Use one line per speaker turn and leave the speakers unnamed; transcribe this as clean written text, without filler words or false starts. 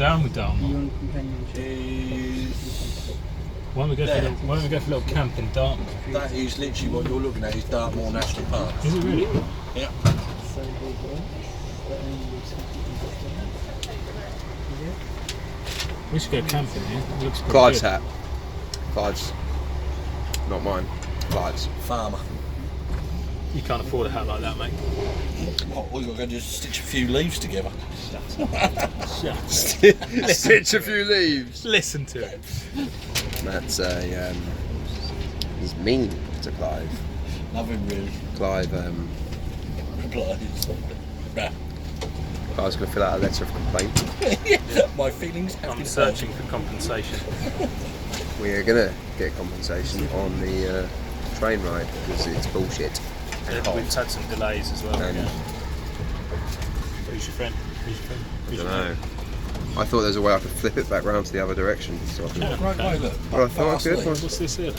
down with Dartmoor.
Beyond companionship.
Is
Why don't we go for a little camp in Dartmoor?
that is literally what you're looking at? Is Dartmoor National Park?
Is it really?
Yeah.
We should go camping here. It looks pretty
Clive's
good.
hat. Clive's. Not mine. Clive's.
Farmer.
You can't afford a hat like that, mate.
What, we've got to just stitch a few leaves together.
Stitch a few leaves.
Listen to it.
That's a. He's mean to Clive.
Nothing really
Clive.
replies. Nah.
Clive's going to fill out a letter of complaint.
My feelings have
I'm
been
searching for compensation.
We are going to get compensation on the train ride because it's bullshit and hot.
We've had some delays as well.
And-
Yeah. Who's your friend? Who's your friend?
I
Who's
don't
your
know.
friend?
I thought there was a way I could flip it back round to the other direction. So I could...
Right, look.
Well, I thought I could.
Parsley.
What's this here?